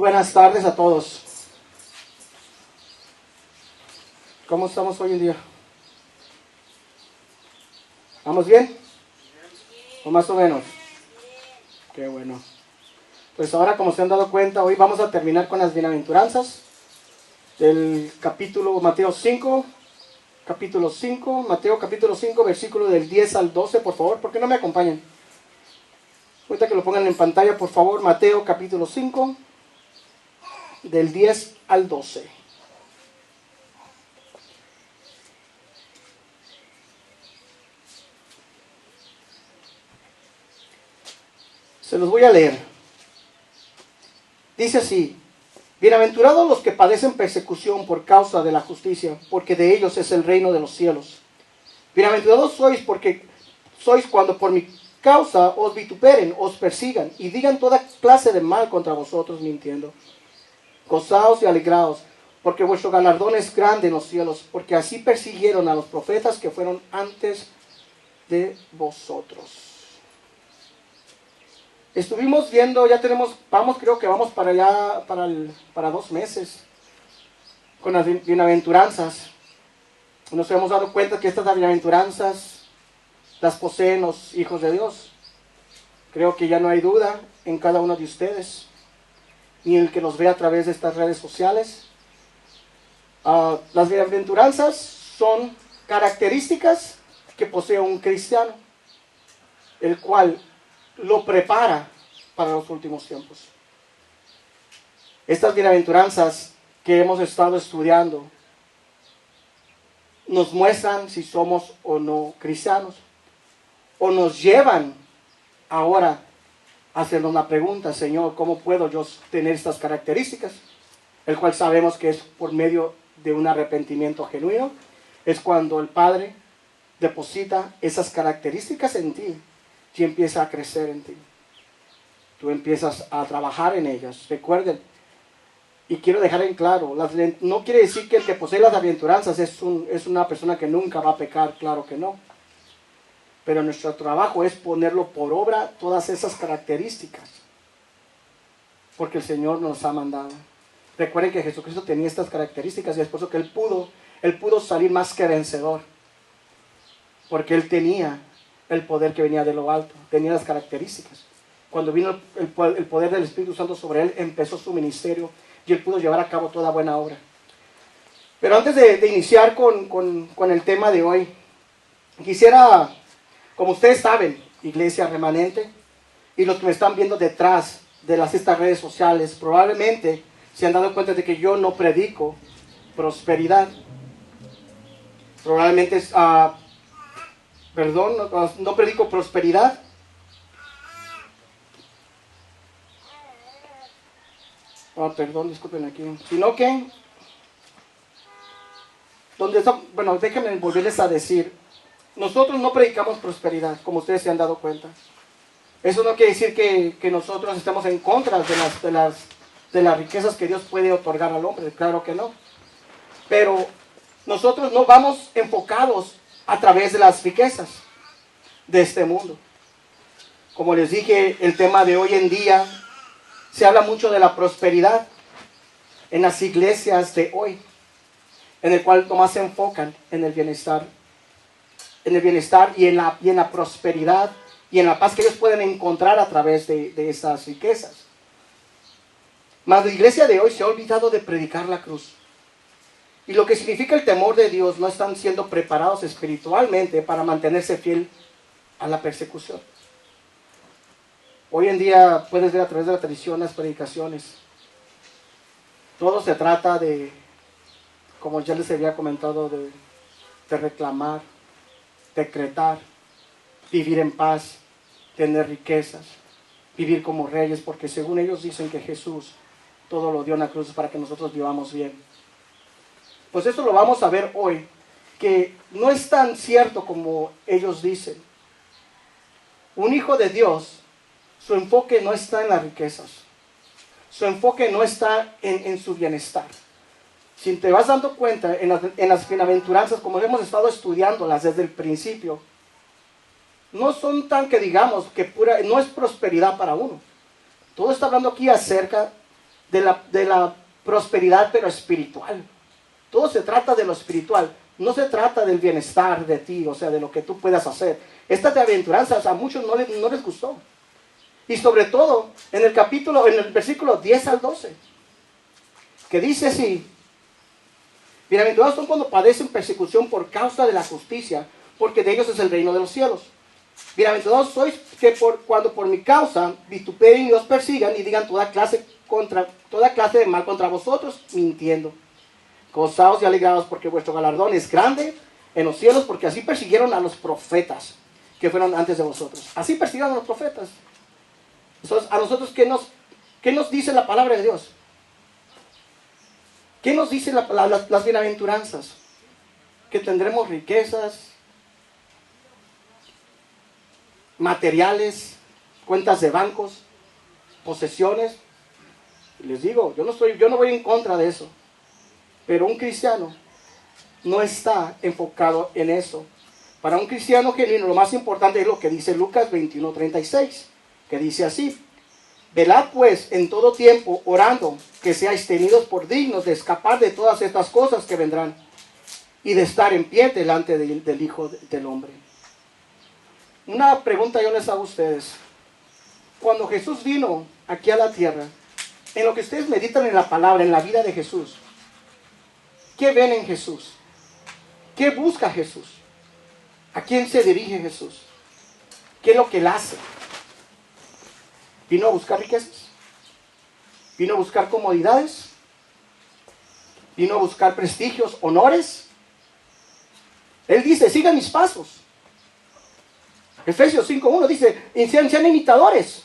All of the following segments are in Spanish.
buenas tardes a todos. ¿Cómo estamos hoy en día? ¿Vamos bien? ¿O más o menos? Qué bueno. Pues ahora, como se han dado cuenta, hoy vamos a terminar con las bienaventuranzas del capítulo Mateo 5, Mateo capítulo 5, versículo del 10 al 12, por favor, ¿por qué no me acompañan? Ahorita que lo pongan en pantalla, por favor, Mateo capítulo 5, del 10 al 12. Se los voy a leer. Dice así: bienaventurados los que padecen persecución por causa de la justicia, porque de ellos es el reino de los cielos. Bienaventurados sois cuando por mi causa os vituperen, os persigan y digan toda clase de mal contra vosotros mintiendo. Gozaos y alegraos, porque vuestro galardón es grande en los cielos, porque así persiguieron a los profetas que fueron antes de vosotros. Estuvimos viendo, creo que vamos para allá, para 2 meses, con las bienaventuranzas. Nos hemos dado cuenta que estas bienaventuranzas las poseen los hijos de Dios. Creo que ya no hay duda en cada uno de ustedes, ni el que los ve a través de estas redes sociales. Las bienaventuranzas son características que posee un cristiano, el cual lo prepara para los últimos tiempos. Estas bienaventuranzas que hemos estado estudiando nos muestran si somos o no cristianos, o nos llevan ahora a hacernos una pregunta: Señor, ¿cómo puedo yo tener estas características? El cual sabemos que es por medio de un arrepentimiento genuino. Es cuando el Padre deposita esas características en ti y empieza a crecer en ti. Tú empiezas a trabajar en ellas. Recuerden, y quiero dejar en claro, no quiere decir que el que posee las bienaventuranzas es una persona que nunca va a pecar, claro que no. Pero nuestro trabajo es ponerlo por obra todas esas características, porque el Señor nos ha mandado. Recuerden que Jesucristo tenía estas características y es por eso que Él pudo salir más que vencedor, porque Él tenía el poder que venía de lo alto, tenía las características. Cuando vino el poder del Espíritu Santo sobre Él, empezó su ministerio y Él pudo llevar a cabo toda buena obra. Pero antes de iniciar con el tema de hoy, quisiera, como ustedes saben, Iglesia Remanente, y los que me están viendo detrás de estas redes sociales, probablemente se han dado cuenta de que yo no predico prosperidad. Probablemente no predico prosperidad. Disculpen aquí. Sino que, déjenme volverles a decir, nosotros no predicamos prosperidad, como ustedes se han dado cuenta. Eso no quiere decir que nosotros estemos en contra de las riquezas que Dios puede otorgar al hombre, claro que no. Pero nosotros no vamos enfocados a través de las riquezas de este mundo. Como les dije, el tema de hoy en día se habla mucho de la prosperidad en las iglesias de hoy, en el cual nomás se enfocan en el bienestar y en la prosperidad y en la paz que ellos pueden encontrar a través de esas riquezas. Mas la iglesia de hoy se ha olvidado de predicar la cruz. Y lo que significa el temor de Dios, no están siendo preparados espiritualmente para mantenerse fiel a la persecución. Hoy en día puedes ver a través de la televisión las predicaciones. Todo se trata de, como ya les había comentado, de reclamar, decretar, vivir en paz, tener riquezas, vivir como reyes, porque según ellos dicen que Jesús todo lo dio en la cruz para que nosotros vivamos bien. Pues eso lo vamos a ver hoy, que no es tan cierto como ellos dicen. Un hijo de Dios, su enfoque no está en las riquezas, su enfoque no está en su bienestar. Si te vas dando cuenta en las bienaventuranzas, como hemos estado estudiándolas desde el principio, no son tan que digamos que no es prosperidad para uno. Todo está hablando aquí acerca de la prosperidad, pero espiritual. Todo se trata de lo espiritual. No se trata del bienestar de ti, o sea, de lo que tú puedas hacer. Estas aventuranzas a muchos no les gustó. Y sobre todo en el versículo 10 al 12, que dice así: bienaventurados son cuando padecen persecución por causa de la justicia, porque de ellos es el reino de los cielos. Bienaventurados sois cuando por mi causa vituperen y os persigan y digan toda clase de mal contra vosotros, mintiendo. Gozaos y alegraos, porque vuestro galardón es grande en los cielos, porque así persiguieron a los profetas que fueron antes de vosotros. Así persiguieron a los profetas. Entonces, a nosotros, ¿qué nos dice la palabra de Dios? ¿Qué nos dicen las bienaventuranzas? Que tendremos riquezas, materiales, cuentas de bancos, posesiones. Les digo, yo no voy en contra de eso. Pero un cristiano no está enfocado en eso. Para un cristiano genuino, lo más importante es lo que dice Lucas 21:36, que dice así: velad pues en todo tiempo, orando, que seáis tenidos por dignos de escapar de todas estas cosas que vendrán, y de estar en pie delante del Hijo del Hombre. Una pregunta yo les hago a ustedes. Cuando Jesús vino aquí a la tierra, en lo que ustedes meditan en la palabra, en la vida de Jesús, ¿qué ven en Jesús? ¿Qué busca Jesús? ¿A quién se dirige Jesús? ¿Qué es lo que él hace? ¿Vino a buscar riquezas? ¿Vino a buscar comodidades? ¿Vino a buscar prestigios, honores? Él dice: sigan mis pasos. Efesios 5:1 dice: sean imitadores.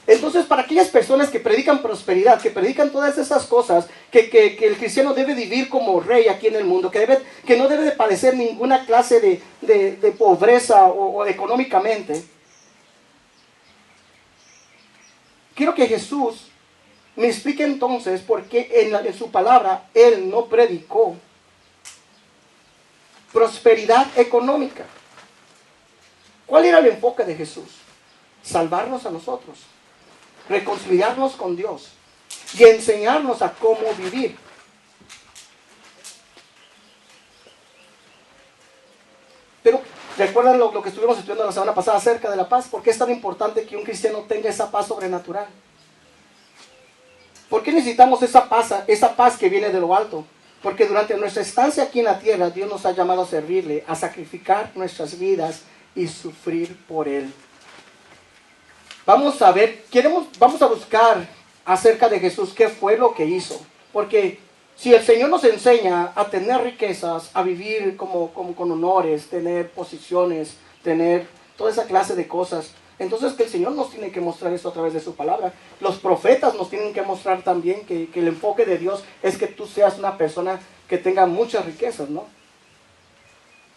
Entonces, para aquellas personas que predican prosperidad, que predican todas esas cosas, que el cristiano debe vivir como rey aquí en el mundo, que no debe de padecer ninguna clase de pobreza o económicamente, quiero que Jesús me explique entonces por qué en su palabra Él no predicó prosperidad económica. ¿Cuál era el enfoque de Jesús? Salvarnos a nosotros, reconciliarnos con Dios y enseñarnos a cómo vivir. Pero recuerdan lo que estuvimos estudiando la semana pasada acerca de la paz. ¿Por qué es tan importante que un cristiano tenga esa paz sobrenatural? ¿Por qué necesitamos esa paz que viene de lo alto? Porque durante nuestra estancia aquí en la tierra, Dios nos ha llamado a servirle, a sacrificar nuestras vidas y sufrir por Él. Vamos a buscar acerca de Jesús qué fue lo que hizo. Porque si el Señor nos enseña a tener riquezas, a vivir como con honores, tener posiciones, tener toda esa clase de cosas, entonces que el Señor nos tiene que mostrar eso a través de su palabra. Los profetas nos tienen que mostrar también que el enfoque de Dios es que tú seas una persona que tenga muchas riquezas, ¿no?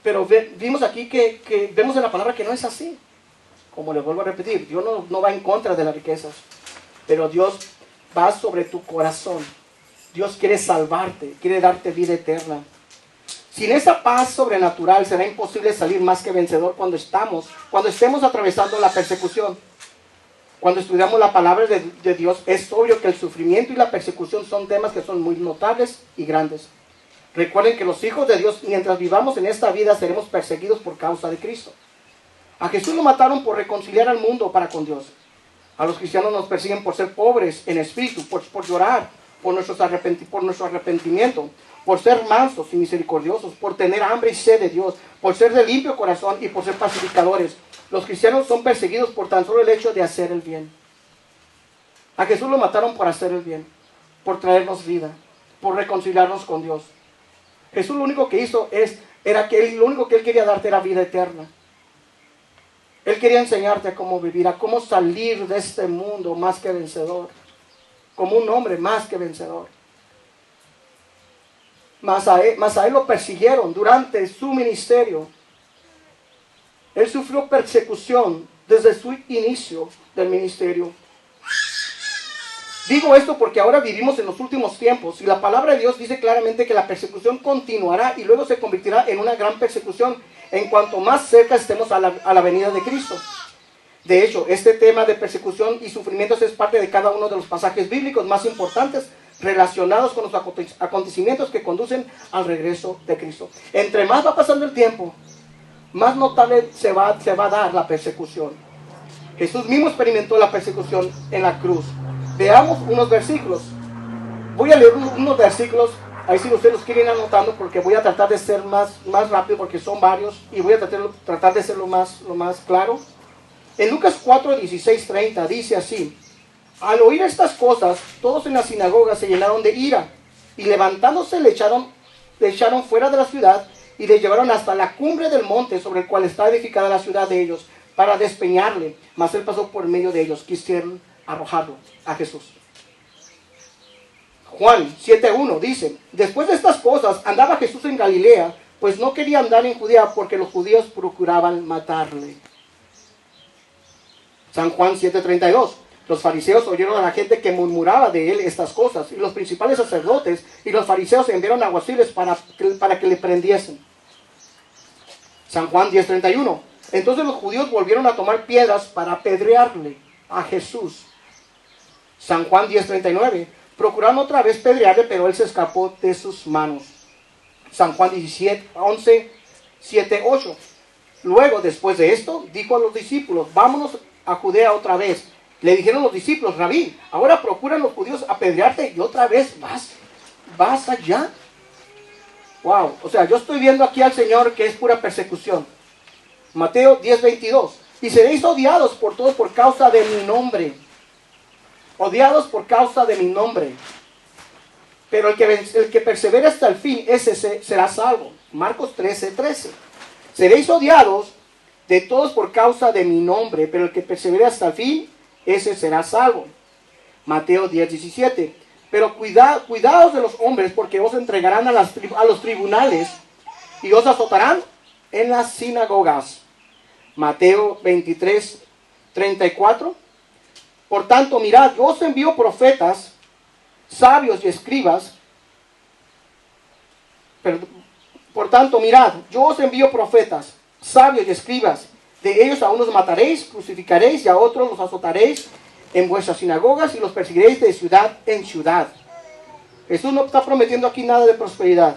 Pero vimos aquí que vemos en la palabra que no es así. Como les vuelvo a repetir, Dios no va en contra de las riquezas, pero Dios va sobre tu corazón. Dios quiere salvarte, quiere darte vida eterna. Sin esa paz sobrenatural será imposible salir más que vencedor cuando estemos atravesando la persecución. Cuando estudiamos la palabra de Dios, es obvio que el sufrimiento y la persecución son temas que son muy notables y grandes. Recuerden que los hijos de Dios, mientras vivamos en esta vida, seremos perseguidos por causa de Cristo. A Jesús lo mataron por reconciliar al mundo para con Dios. A los cristianos nos persiguen por ser pobres en espíritu, por llorar, por nuestro arrepentimiento, por ser mansos y misericordiosos, por tener hambre y sed de Dios, por ser de limpio corazón y por ser pacificadores. Los cristianos son perseguidos por tan solo el hecho de hacer el bien. A Jesús lo mataron por hacer el bien, por traernos vida, por reconciliarnos con Dios. Jesús lo único que hizo lo único que Él quería darte era vida eterna. Él quería enseñarte a cómo vivir, a cómo salir de este mundo más que vencedor, como un hombre más que vencedor. Mas a él lo persiguieron durante su ministerio. Él sufrió persecución desde su inicio del ministerio. Digo esto porque ahora vivimos en los últimos tiempos y la palabra de Dios dice claramente que la persecución continuará y luego se convertirá en una gran persecución en cuanto más cerca estemos a la venida de Cristo. De hecho, este tema de persecución y sufrimientos es parte de cada uno de los pasajes bíblicos más importantes relacionados con los acontecimientos que conducen al regreso de Cristo. Entre más va pasando el tiempo, más notable se va a dar la persecución. Jesús mismo experimentó la persecución en la cruz. Veamos unos versículos. Voy a leer unos versículos, ahí si ustedes los quieren ir anotando, porque voy a tratar de ser más rápido, porque son varios, y voy a tratar de ser lo más claro. En Lucas 4, 16, 30 dice así: al oír estas cosas, todos en la sinagoga se llenaron de ira, y levantándose le echaron fuera de la ciudad, y le llevaron hasta la cumbre del monte sobre el cual está edificada la ciudad de ellos, para despeñarle. Mas él pasó por medio de ellos, quisieron arrojarlo a Jesús. Juan 7:1 dice: después de estas cosas andaba Jesús en Galilea, pues no quería andar en Judea porque los judíos procuraban matarle. San Juan 7:32: los fariseos oyeron a la gente que murmuraba de él estas cosas, y los principales sacerdotes y los fariseos enviaron alguaciles para que le prendiesen. San Juan 10:31: entonces los judíos volvieron a tomar piedras para apedrearle a Jesús. San Juan 10:39: procuraron otra vez pedrearle, pero él se escapó de sus manos. San Juan 11, 7, 8: luego, después de esto, dijo a los discípulos: vámonos a Judea otra vez. Le dijeron los discípulos: Rabí, ahora procuran los judíos apedrearte y otra vez vas allá. Wow, o sea, yo estoy viendo aquí al Señor que es pura persecución. Mateo 10:22: y seréis odiados por todos por causa de mi nombre. Odiados por causa de mi nombre. Pero el que persevere hasta el fin, ese será salvo. Marcos 13:13: seréis odiados de todos por causa de mi nombre, pero el que persevere hasta el fin, ese será salvo. Mateo 10:17: pero cuidaos de los hombres, porque os entregarán a los tribunales y os azotarán en las sinagogas. Mateo 23:34: por tanto, mirad, yo os envío profetas, sabios y escribas. Por tanto, mirad, yo os envío profetas, sabios y escribas. De ellos a unos mataréis, crucificaréis, y a otros los azotaréis en vuestras sinagogas y los perseguiréis de ciudad en ciudad. Jesús no está prometiendo aquí nada de prosperidad.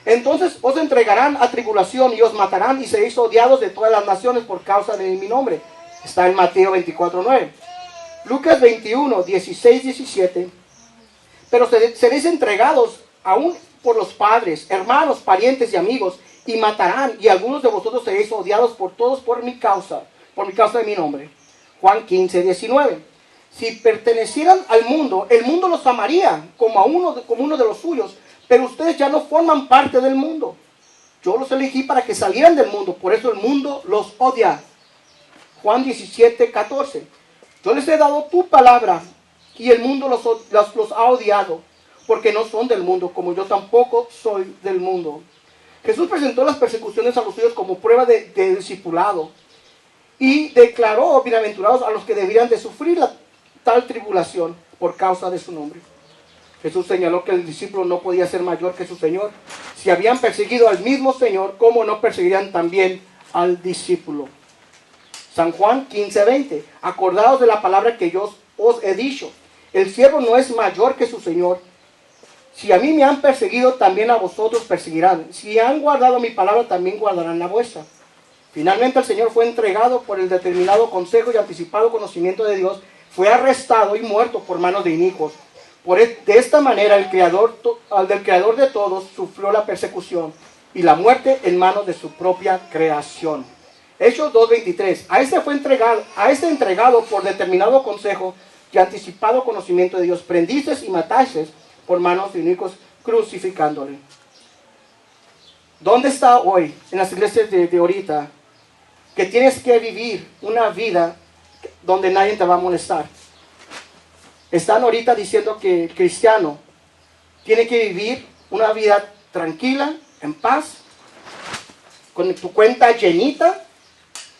Entonces os entregarán a tribulación y os matarán, y seréis odiados de todas las naciones por causa de mi nombre. Está en Mateo 24:9. Lucas 21, 16, 17: pero seréis entregados aún por los padres, hermanos, parientes y amigos, y matarán, y algunos de vosotros seréis odiados por todos por mi causa de mi nombre. Juan 15, 19: si pertenecieran al mundo, el mundo los amaría como uno de los suyos, pero ustedes ya no forman parte del mundo. Yo los elegí para que salieran del mundo, por eso el mundo los odia. Juan 17, 14: yo les he dado tu palabra, y el mundo los ha odiado, porque no son del mundo, como yo tampoco soy del mundo. Jesús presentó las persecuciones a los suyos como prueba de discipulado, y declaró bienaventurados a los que debían de sufrir tal tribulación por causa de su nombre. Jesús señaló que el discípulo no podía ser mayor que su Señor. Si habían perseguido al mismo Señor, ¿cómo no perseguirían también al discípulo? San Juan 15:20: acordaos de la palabra que yo os he dicho, el siervo no es mayor que su Señor. Si a mí me han perseguido, también a vosotros perseguirán. Si han guardado mi palabra, también guardarán la vuestra. Finalmente el Señor fue entregado por el determinado consejo y anticipado conocimiento de Dios. Fue arrestado y muerto por manos de inicuos. De esta manera el creador de todos sufrió la persecución y la muerte en manos de su propia creación. Hechos 2:23: a este entregado por determinado consejo y anticipado conocimiento de Dios, prendices y matases por manos de inicuos, crucificándole. ¿Dónde está hoy, en las iglesias de ahorita, que tienes que vivir una vida donde nadie te va a molestar? Están ahorita diciendo que el cristiano tiene que vivir una vida tranquila, en paz, con tu cuenta llenita,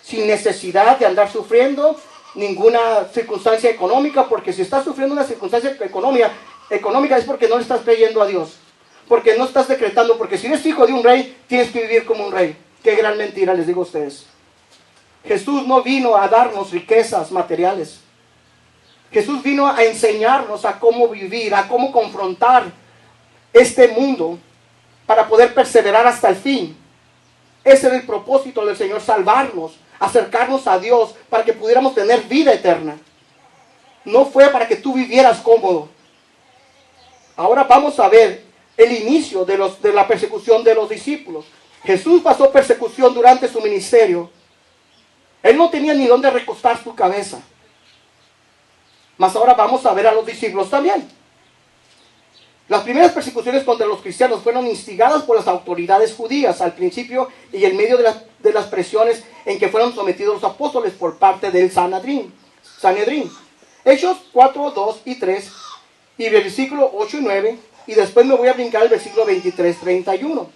sin necesidad de andar sufriendo ninguna circunstancia económica, porque si estás sufriendo una circunstancia económica es porque no le estás creyendo a Dios, porque no estás decretando, porque si eres hijo de un rey, tienes que vivir como un rey. Qué gran mentira, les digo a ustedes. Jesús no vino a darnos riquezas materiales. Jesús vino a enseñarnos a cómo vivir, a cómo confrontar este mundo para poder perseverar hasta el fin. Ese era el propósito del Señor, salvarnos, acercarnos a Dios para que pudiéramos tener vida eterna. No fue para que tú vivieras cómodo. Ahora vamos a ver el inicio de la persecución de los discípulos. Jesús pasó persecución durante su ministerio. Él no tenía ni dónde recostar su cabeza. Mas ahora vamos a ver a los discípulos también. Las primeras persecuciones contra los cristianos fueron instigadas por las autoridades judías al principio y en medio de las presiones en que fueron sometidos los apóstoles por parte del Sanedrín. Hechos 4, 2 y 3 y versículo 8 y 9, y después me voy a brincar al versículo 23, 31.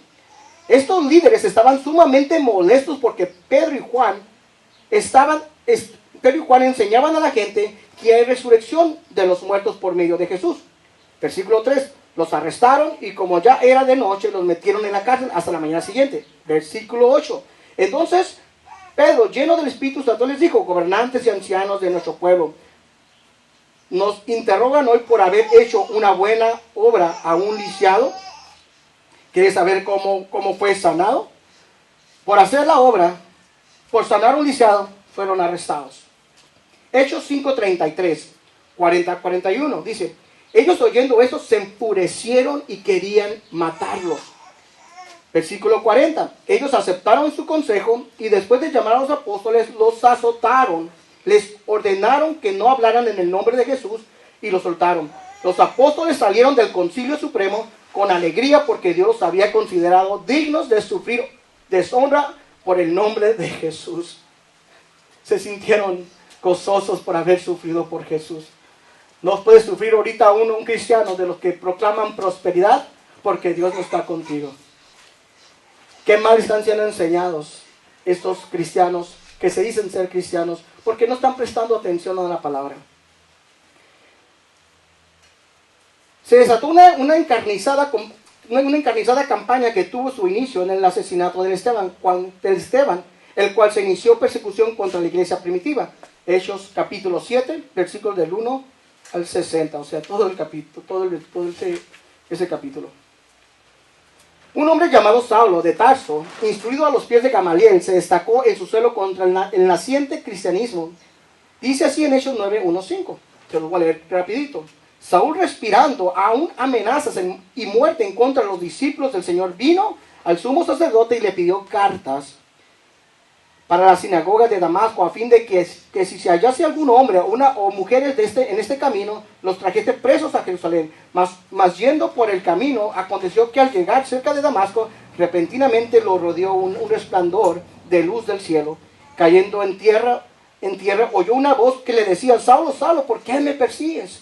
Estos líderes estaban sumamente molestos porque Pedro y Juan enseñaban a la gente que hay resurrección de los muertos por medio de Jesús. Versículo 3, los arrestaron y como ya era de noche, los metieron en la cárcel hasta la mañana siguiente. Versículo 8, entonces Pedro, lleno del Espíritu Santo, les dijo: gobernantes y ancianos de nuestro pueblo, nos interrogan hoy por haber hecho una buena obra a un lisiado. ¿Quieres saber cómo fue sanado? Por hacer la obra, por sanar a un lisiado, fueron arrestados. Hechos 5:33, 40-41, dice: ellos oyendo esto se enfurecieron y querían matarlos. Versículo 40, ellos aceptaron su consejo y después de llamar a los apóstoles los azotaron. Les ordenaron que no hablaran en el nombre de Jesús y los soltaron. Los apóstoles salieron del Concilio Supremo con alegría porque Dios los había considerado dignos de sufrir deshonra por el nombre de Jesús. Se sintieron gozosos por haber sufrido por Jesús. No puede sufrir ahorita un cristiano de los que proclaman prosperidad porque Dios no está contigo. Qué mal están siendo enseñados estos cristianos que se dicen ser cristianos porque no están prestando atención a la palabra. Se desató una encarnizada campaña que tuvo su inicio en el asesinato de Esteban, el cual se inició persecución contra la iglesia primitiva. Hechos capítulo 7, versículos del 1 al 60, o sea, todo el capítulo, ese capítulo. Un hombre llamado Saulo de Tarso, instruido a los pies de Gamaliel, se destacó en su celo contra el naciente cristianismo. Dice así en Hechos 9, 1, 5. Se lo voy a leer rapidito. Saúl, respirando aún amenazas y muerte en contra de los discípulos del Señor, vino al sumo sacerdote y le pidió cartas para la sinagoga de Damasco, a fin de que si se hallase algún hombre o mujeres en este camino, los trajese presos a Jerusalén. Mas yendo por el camino, aconteció que al llegar cerca de Damasco, repentinamente lo rodeó un resplandor de luz del cielo. Cayendo en tierra, oyó una voz que le decía: Saulo, Saulo, ¿por qué me persigues?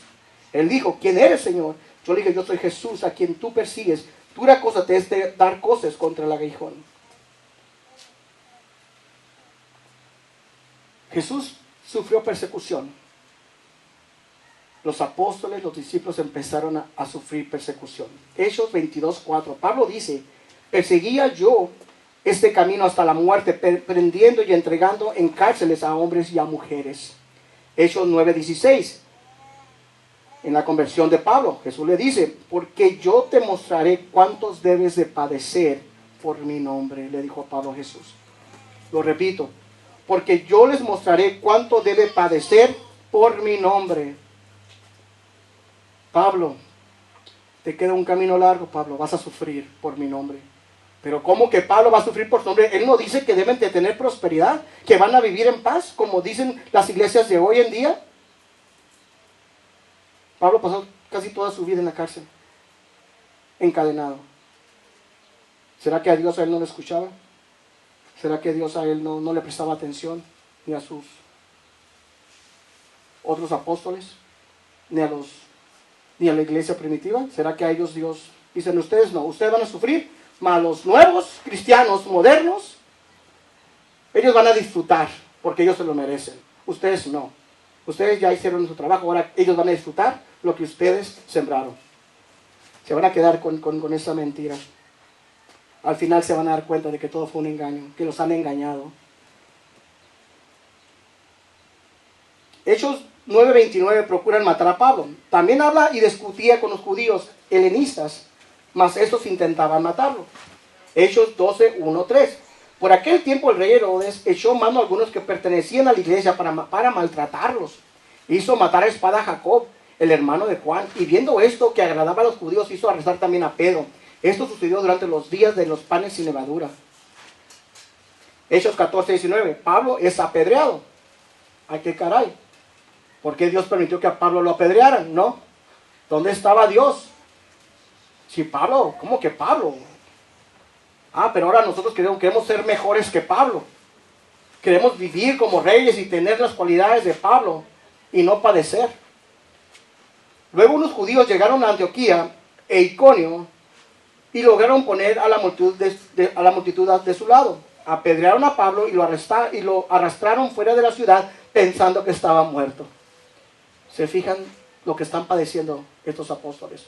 Él dijo: ¿quién eres, Señor? Yo le dije: yo soy Jesús, a quien tú persigues. Dura cosa te es de dar cosas contra el aguijón. Jesús sufrió persecución. Los apóstoles, los discípulos empezaron a sufrir persecución. Hechos 22:4. Pablo dice: perseguía yo este camino hasta la muerte, prendiendo y entregando en cárceles a hombres y a mujeres. Hechos 9:16. En la conversión de Pablo, Jesús le dice: porque yo te mostraré cuántos debes de padecer por mi nombre, le dijo a Pablo Jesús. Lo repito: porque yo les mostraré cuánto debe padecer por mi nombre. Pablo, te queda un camino largo, Pablo, vas a sufrir por mi nombre. Pero ¿cómo que Pablo va a sufrir por su nombre? Él no dice que deben de tener prosperidad, que van a vivir en paz, como dicen las iglesias de hoy en día. Pablo pasó casi toda su vida en la cárcel, encadenado. ¿Será que a Dios a él no le escuchaba? ¿Será que Dios a él no le prestaba atención? Ni a sus otros apóstoles, ni a la iglesia primitiva. ¿Será que a ellos Dios dicen: ustedes no, ustedes van a sufrir, mas los nuevos cristianos modernos, ellos van a disfrutar, porque ellos se lo merecen? Ustedes no. Ustedes ya hicieron su trabajo, ahora ellos van a disfrutar lo que ustedes sembraron. Se van a quedar con esa mentira. Al final se van a dar cuenta de que todo fue un engaño, que los han engañado. Hechos 9:29 procuran matar a Pablo. También habla y discutía con los judíos helenistas, mas estos intentaban matarlo. Hechos 12:1-3. Por aquel tiempo el rey Herodes echó mano a algunos que pertenecían a la iglesia para maltratarlos. Hizo matar a espada a Jacob, el hermano de Juan, y viendo esto que agradaba a los judíos, hizo arrestar también a Pedro. Esto sucedió durante los días de los panes sin levadura. Hechos 14:19. Pablo es apedreado. ¿A qué caray? ¿Por qué Dios permitió que a Pablo lo apedrearan? ¿No? ¿Dónde estaba Dios? Si Pablo, ¿cómo que Pablo? Pero ahora nosotros queremos ser mejores que Pablo. Queremos vivir como reyes y tener las cualidades de Pablo y no padecer. Luego unos judíos llegaron a Antioquía e Iconio y lograron poner a la multitud de su lado. Apedrearon a Pablo y lo arrastraron fuera de la ciudad pensando que estaba muerto. ¿Se fijan lo que están padeciendo estos apóstoles?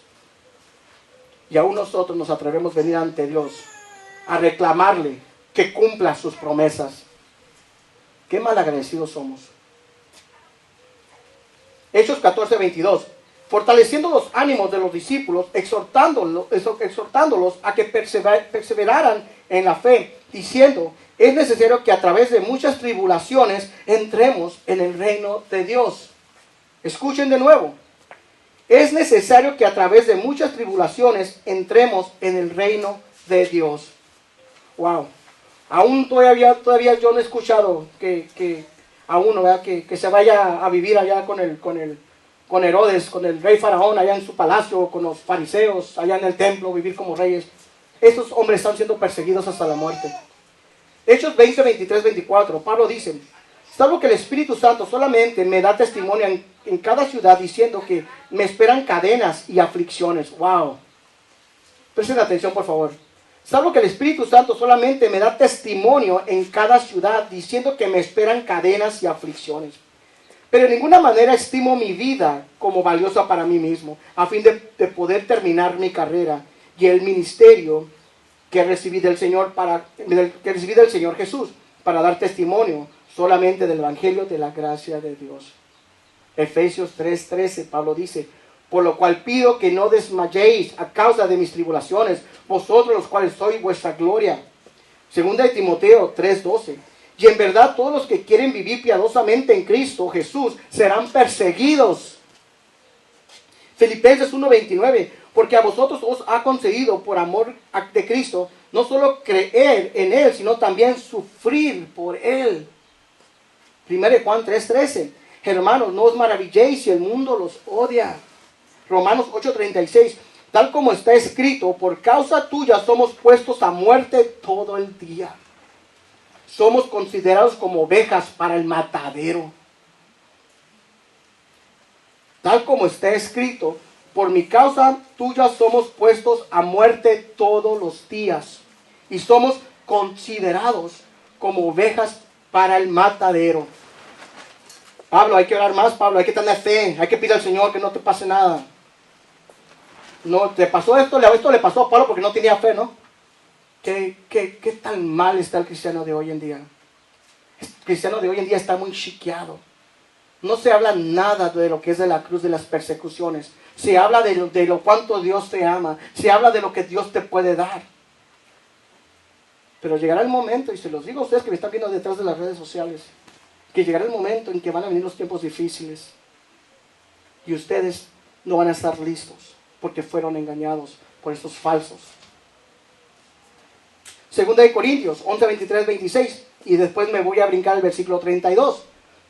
Y aún nosotros nos atrevemos a venir ante Dios a reclamarle que cumpla sus promesas. Qué malagradecidos somos. Hechos 14:22. Fortaleciendo los ánimos de los discípulos, exhortándolos a que perseveraran en la fe, diciendo, es necesario que a través de muchas tribulaciones entremos en el reino de Dios. Escuchen de nuevo. Es necesario que a través de muchas tribulaciones entremos en el reino de Dios. Wow. Aún todavía yo no he escuchado que a uno, ¿verdad? Que se vaya a vivir allá con Herodes, con el rey faraón allá en su palacio, con los fariseos allá en el templo, vivir como reyes. Estos hombres están siendo perseguidos hasta la muerte. Hechos 20:23-24, Pablo dice, salvo que el Espíritu Santo solamente me da testimonio en cada ciudad diciendo que me esperan cadenas y aflicciones. Wow. Presten atención, por favor. Salvo que el Espíritu Santo solamente me da testimonio en cada ciudad diciendo que me esperan cadenas y aflicciones. Pero de ninguna manera estimo mi vida como valiosa para mí mismo, a fin de poder terminar mi carrera y el ministerio que recibí del Señor Jesús, para dar testimonio solamente del Evangelio de la gracia de Dios. Efesios 3:13, Pablo dice, por lo cual pido que no desmayéis a causa de mis tribulaciones, vosotros los cuales sois vuestra gloria. Segunda de Timoteo 3:12. Y en verdad todos los que quieren vivir piadosamente en Cristo Jesús serán perseguidos. Filipenses 1:29. Porque a vosotros os ha concedido por amor de Cristo no solo creer en Él, sino también sufrir por Él. 1 Juan 3:13. Hermanos, no os maravilléis si el mundo los odia. Romanos 8:36. Tal como está escrito, por causa tuya somos puestos a muerte todo el día. Somos considerados como ovejas para el matadero. Tal como está escrito, por mi causa tuya somos puestos a muerte todos los días. Y somos considerados como ovejas para el matadero. Pablo, hay que orar más, Pablo, hay que tener fe, hay que pedir al Señor que no te pase nada. No, te pasó esto le pasó a Pablo porque no tenía fe, ¿no? ¿Qué tan mal está el cristiano de hoy en día? El cristiano de hoy en día está muy chiqueado. No se habla nada de lo que es de la cruz, de las persecuciones. Se habla de lo cuánto Dios te ama. Se habla de lo que Dios te puede dar. Pero llegará el momento, y se los digo a ustedes que me están viendo detrás de las redes sociales, que llegará el momento en que van a venir los tiempos difíciles. Y ustedes no van a estar listos, porque fueron engañados por estos falsos. Segunda de Corintios 11:23-26. Y después me voy a brincar al versículo 32.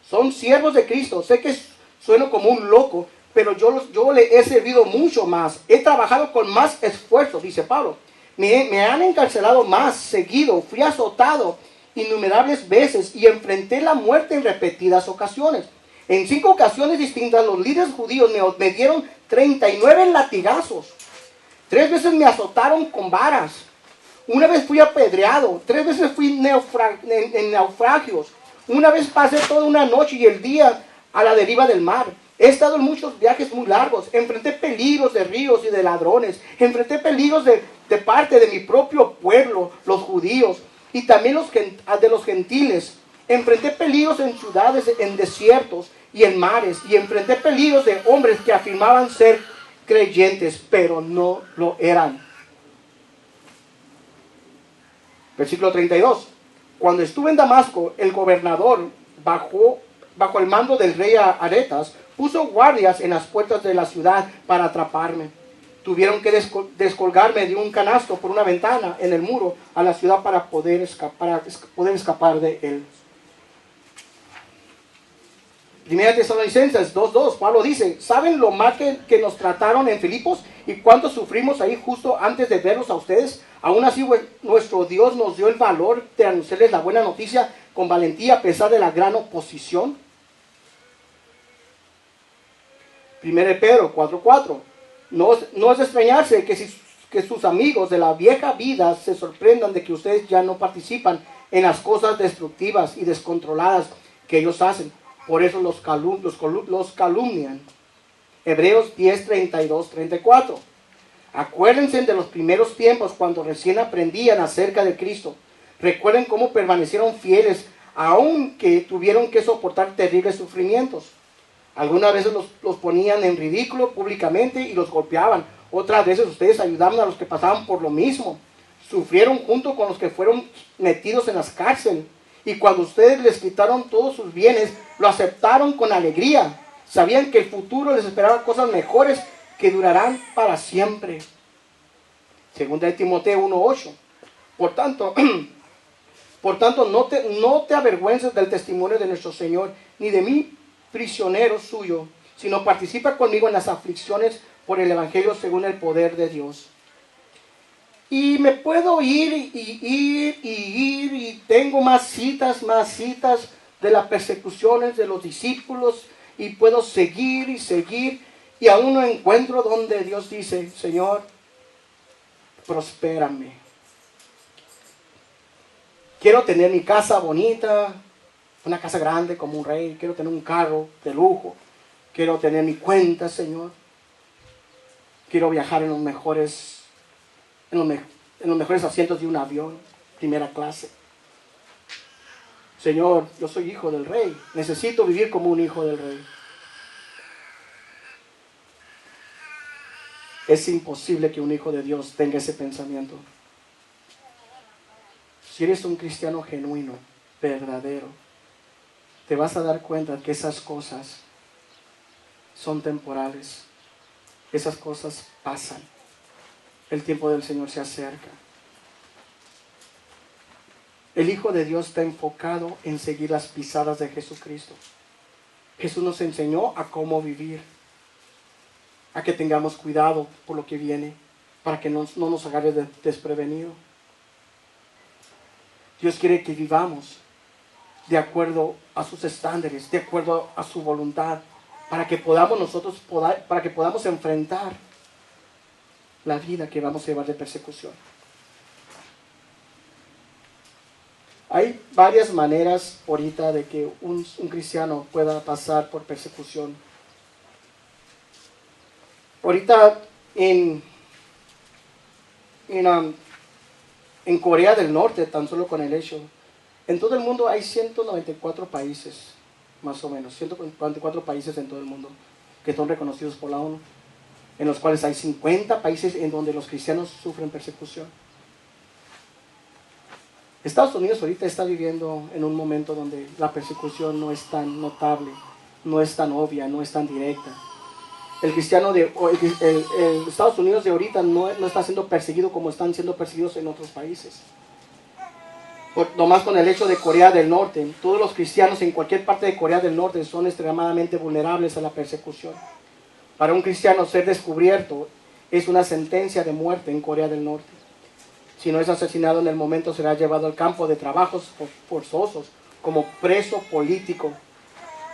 Son siervos de Cristo. Sé que sueno como un loco, pero yo le he servido mucho más. He trabajado con más esfuerzo, dice Pablo. Me han encarcelado más seguido. Fui azotado innumerables veces y enfrenté la muerte en repetidas ocasiones. En 5 ocasiones distintas los líderes judíos me dieron 39 latigazos. 3 veces me azotaron con varas. Una vez fui apedreado. 3 veces fui en naufragios. Una vez pasé toda una noche y el día a la deriva del mar. He estado en muchos viajes muy largos. Enfrenté peligros de ríos y de ladrones. Enfrenté peligros de parte de mi propio pueblo, los judíos, y también de los gentiles. Enfrenté peligros en ciudades, en desiertos y en mares, y enfrenté peligros de hombres que afirmaban ser creyentes, pero no lo eran. Versículo 32. Cuando estuve en Damasco, el gobernador, bajo el mando del rey Aretas, puso guardias en las puertas de la ciudad para atraparme. Tuvieron que descolgarme de un canasto por una ventana en el muro a la ciudad para poder escapar de él. Primera Tesalonicenses 2:2, Pablo dice: ¿saben lo mal que nos trataron en Filipos y cuánto sufrimos ahí justo antes de verlos a ustedes? Aún así nuestro Dios nos dio el valor de anunciarles la buena noticia con valentía a pesar de la gran oposición. 1 Pedro 4:4, no es de extrañarse que sus amigos de la vieja vida se sorprendan de que ustedes ya no participan en las cosas destructivas y descontroladas que ellos hacen. Por eso los calumnian. Hebreos 10:32-34. Acuérdense de los primeros tiempos cuando recién aprendían acerca de Cristo. Recuerden cómo permanecieron fieles aunque tuvieron que soportar terribles sufrimientos. Algunas veces los ponían en ridículo públicamente y los golpeaban. Otras veces ustedes ayudaban a los que pasaban por lo mismo. Sufrieron junto con los que fueron metidos en las cárceles. Y cuando ustedes les quitaron todos sus bienes, lo aceptaron con alegría. Sabían que el futuro les esperaba cosas mejores que durarán para siempre. Segunda de Timoteo 1:8. Por tanto, no te avergüences del testimonio de nuestro Señor, ni de mí, prisionero suyo, sino participa conmigo en las aflicciones por el Evangelio según el poder de Dios. Y me puedo ir y tengo más citas de las persecuciones de los discípulos, y puedo seguir y aún no encuentro donde Dios dice: Señor, prospérame. Quiero tener mi casa bonita, una casa grande como un rey. Quiero tener un carro de lujo. Quiero tener mi cuenta, Señor. Quiero viajar en los mejores asientos de un avión, primera clase. Señor, yo soy hijo del rey. Necesito vivir como un hijo del rey. Es imposible que un hijo de Dios tenga ese pensamiento. Si eres un cristiano genuino, verdadero, te vas a dar cuenta que esas cosas son temporales. Esas cosas pasan. El tiempo del Señor se acerca. El Hijo de Dios está enfocado en seguir las pisadas de Jesucristo. Jesús nos enseñó a cómo vivir, a que tengamos cuidado por lo que viene, para que no nos agarre desprevenido. Dios quiere que vivamos de acuerdo a sus estándares, de acuerdo a su voluntad, para que podamos enfrentar la vida que vamos a llevar de persecución. Hay varias maneras ahorita de que un cristiano pueda pasar por persecución. Ahorita en Corea del Norte, tan solo con el hecho, en todo el mundo hay 194 países, más o menos, 144 países en todo el mundo que son reconocidos por la ONU, en los cuales hay 50 países en donde los cristianos sufren persecución. Estados Unidos ahorita está viviendo en un momento donde la persecución no es tan notable, no es tan obvia, no es tan directa. El Estados Unidos de ahorita no está siendo perseguido como están siendo perseguidos en otros países. Nomás con el hecho de Corea del Norte, todos los cristianos en cualquier parte de Corea del Norte son extremadamente vulnerables a la persecución. Para un cristiano ser descubierto es una sentencia de muerte en Corea del Norte. Si no es asesinado en el momento, será llevado al campo de trabajos forzosos como preso político.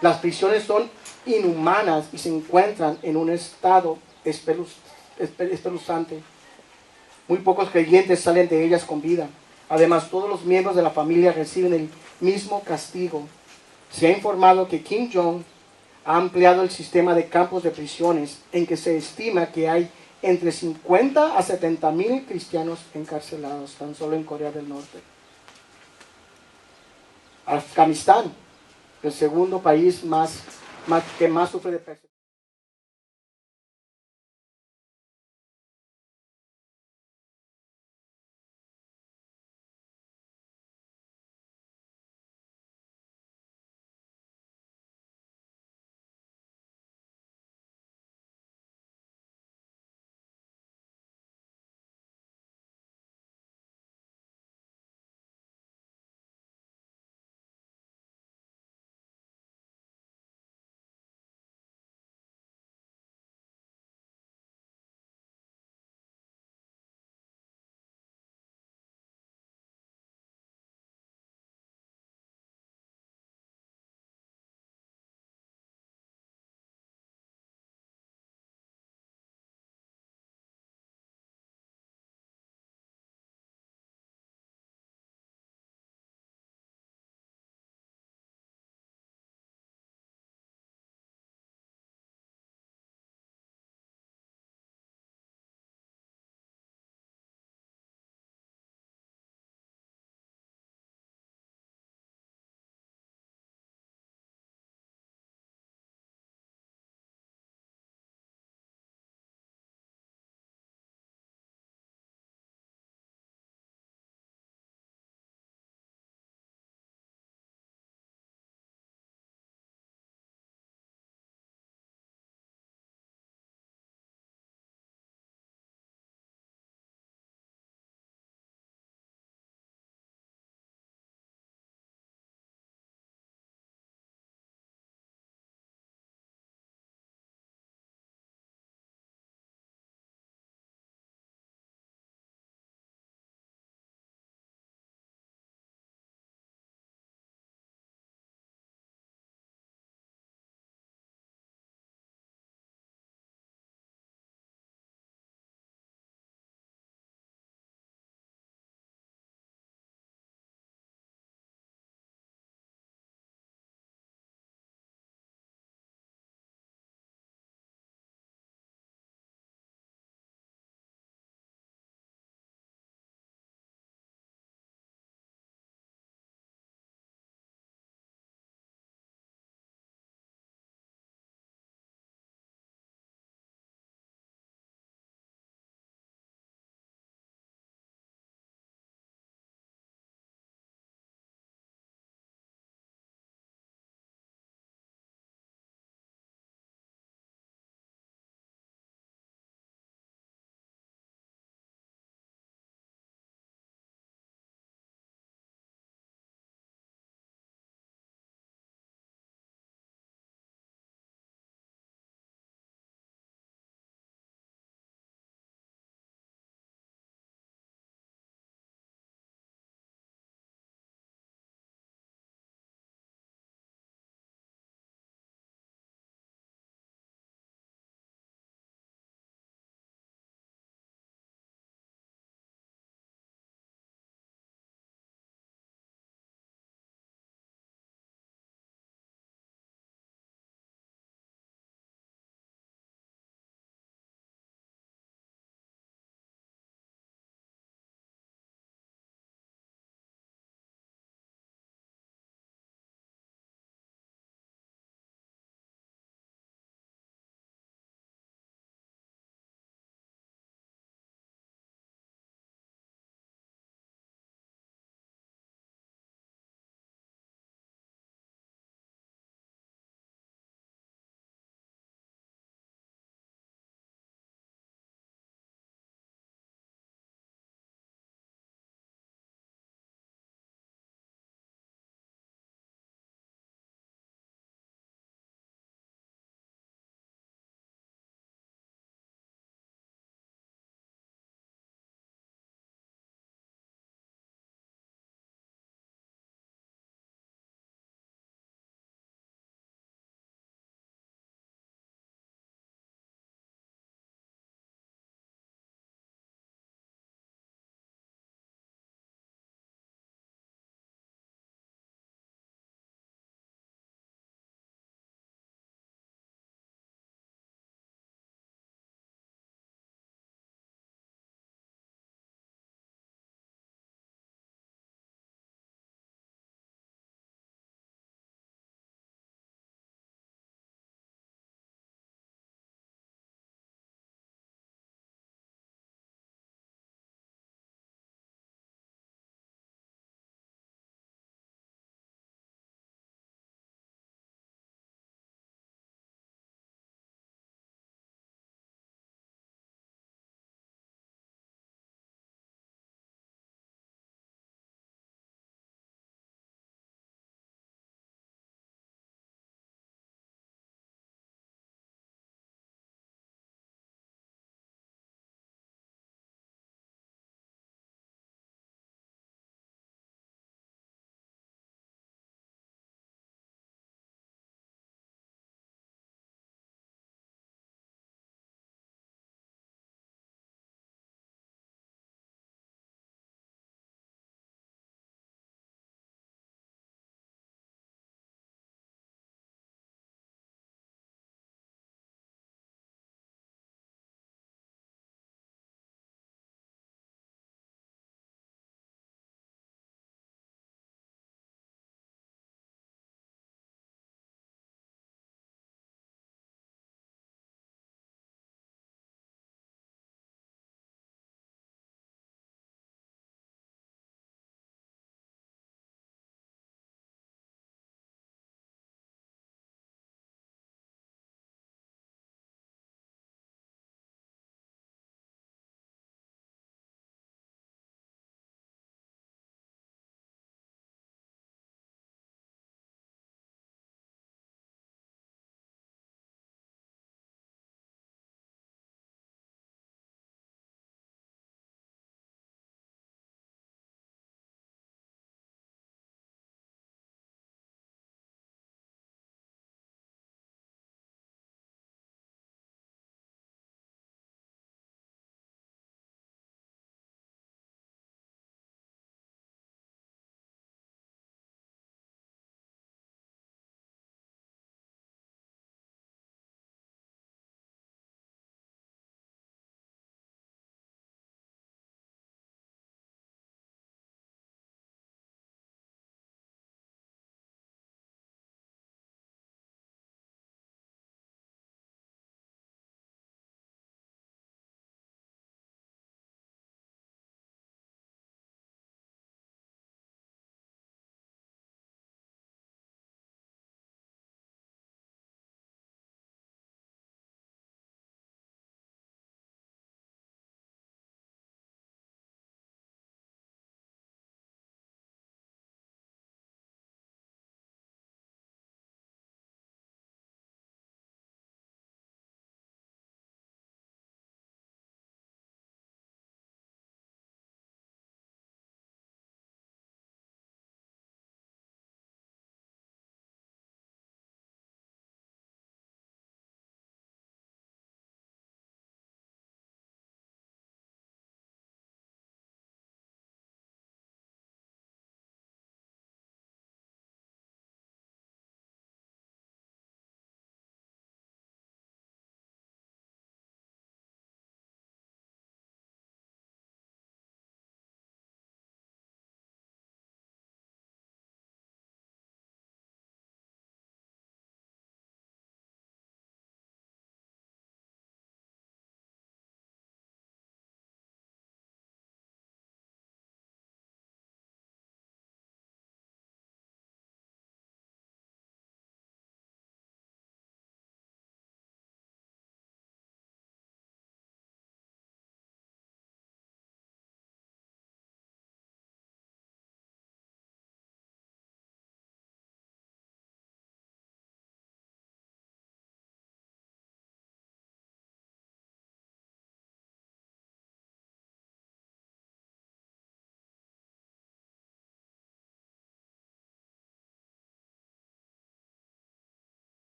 Las prisiones son inhumanas y se encuentran en un estado espeluznante. Muy pocos creyentes salen de ellas con vida. Además, todos los miembros de la familia reciben el mismo castigo. Se ha informado que Kim Jong ha ampliado el sistema de campos de prisiones, en que se estima que hay entre 50 a 70 mil cristianos encarcelados tan solo en Corea del Norte. Afganistán, el segundo país que más sufre de persecución.